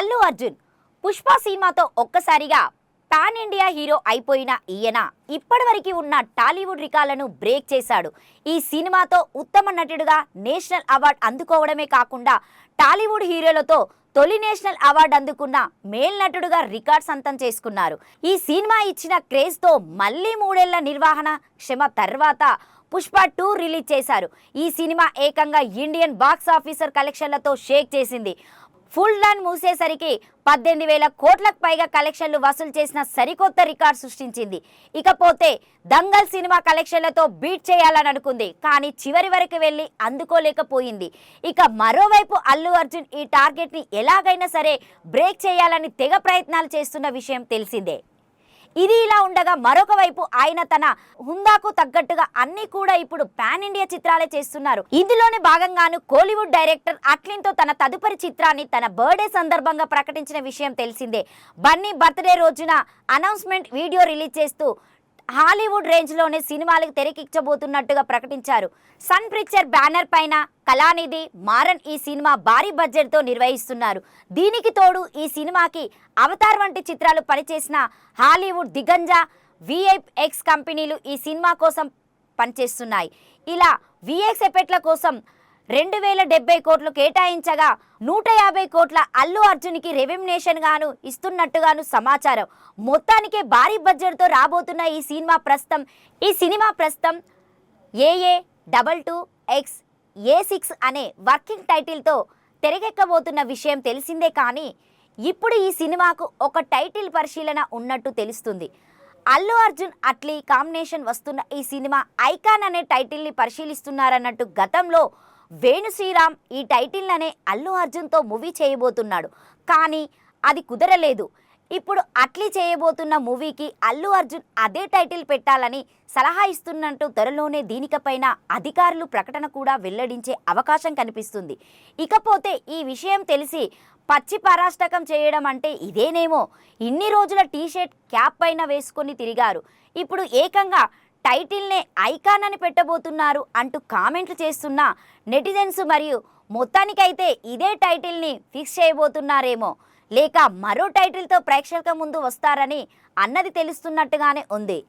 అల్లు అర్జున్ పుష్ప సినిమాతో ఒక్కసారిగా pan India hero అయిపోయిన ఈయన ఇప్పటివరకు ఉన్న టాలీవుడ్ రికార్డులను బ్రేక్ చేశాడు. ఈ సినిమాతో ఉత్తమ నటుడిగా నేషనల్ అవార్డు అందుకోవడమే కాకుండా టాలీవుడ్ హీరోలతో తొలి నేషనల్ అవార్డు అందుకున్న మేల్ నటుడుగా రికార్డ్ సొంతం చేసుకున్నారు. ఈ సినిమా ఇచ్చిన క్రేజ్ తో మళ్ళీ 3 ఏళ్ల నిర్వహణ శ్రమ తర్వాత పుష్ప 2 రిలీజ్ చేశారు. ఈ సినిమా ఏకంగా ఇండియన్ బాక్స్ ఆఫీసర్ కలెక్షన్లతో షేక్ చేసింది. ఫుల్ రన్ మూసేసరికి 18,000 కోట్లకు పైగా కలెక్షన్లు వసూలు చేసిన సరికొత్త రికార్డ్ సృష్టించింది. ఇకపోతే దంగల్ సినిమా కలెక్షన్లతో బీట్ చేయాలని అనుకుంది, కానీ చివరి వరకు వెళ్ళి అందుకోలేకపోయింది. ఇక మరోవైపు అల్లు అర్జున్ ఈ టార్గెట్ని ఎలాగైనా సరే బ్రేక్ చేయాలని తెగ ప్రయత్నాలు చేస్తున్న విషయం తెలిసిందే. ఇది ఇలా ఉండగా మరొక వైపు ఆయన తన హుందాకు తగ్గట్టుగా అన్ని కూడా ఇప్పుడు పాన్ ఇండియా చిత్రాలే చేస్తున్నారు. ఇందులోనే భాగంగాను కోలీవుడ్ డైరెక్టర్ అట్లిన్తో తన తదుపరి చిత్రాన్ని తన బర్త్డే సందర్భంగా ప్రకటించిన విషయం తెలిసిందే. బన్నీ బర్త్డే రోజున అనౌన్స్మెంట్ వీడియో రిలీజ్ చేస్తూ హాలీవుడ్ రేంజ్లోనే సినిమాలకు తెరకెక్కబోతున్నట్టుగా ప్రకటించారు. సన్ పిక్చర్ బ్యానర్ పైన కళానిధి మారన్ ఈ సినిమా భారీ బడ్జెట్తో నిర్వహిస్తున్నారు. దీనికి తోడు ఈ సినిమాకి అవతార్ వంటి చిత్రాలు పనిచేసిన హాలీవుడ్ దిగ్గజ విఎఫ్ఎక్స్ కంపెనీలు ఈ సినిమా కోసం పనిచేస్తున్నాయి. ఇలా విఎక్స్ ఎఫెక్ట్ల కోసం 2,070 కోట్లు కేటాయించగా 150 కోట్ల అల్లు అర్జున్కి రెమ్యునరేషన్ గాను ఇస్తున్నట్టుగాను సమాచారం. మొత్తానికే భారీ బడ్జెట్తో రాబోతున్న ఈ సినిమా ప్రస్తుతం AA22X అనే వర్కింగ్ టైటిల్తో తెరకెక్కబోతున్న విషయం తెలిసిందే. కానీ ఇప్పుడు ఈ సినిమాకు ఒక టైటిల్ పరిశీలన ఉన్నట్టు తెలుస్తుంది. అల్లు అర్జున్ అట్లీ కాంబినేషన్ వస్తున్న ఈ సినిమా ఐకాన్ అనే టైటిల్ని పరిశీలిస్తున్నారన్నట్టు గతంలో వేణు శ్రీరామ్ ఈ టైటిల్నే అల్లు అర్జున్తో మూవీ చేయబోతున్నాడు, కానీ అది కుదరలేదు. ఇప్పుడు అట్లీ చేయబోతున్న మూవీకి అల్లు అర్జున్ అదే టైటిల్ పెట్టాలని సలహా ఇస్తున్నట్టు త్వరలోనే దీనిపైన అధికారులు ప్రకటన కూడా వెల్లడించే అవకాశం కనిపిస్తుంది. ఇకపోతే ఈ విషయం తెలిసి పచ్చి పరాష్టకం చేయడం అంటే ఇదేనేమో. ఇన్ని రోజుల టీషర్ట్ క్యాప్ పైన వేసుకొని తిరిగారు, ఇప్పుడు ఏకంగా టైటిల్నే ఐకాన్ అని పెట్టబోతున్నారు అంటూ కామెంట్లు చేస్తున్న నెటిజన్స్ మరియు మొత్తానికైతే ఇదే టైటిల్ని ఫిక్స్ చేయబోతున్నారేమో, లేక మరో టైటిల్తో ప్రేక్షకుల ముందు వస్తారని అన్నది తెలుస్తున్నట్టుగానే ఉంది.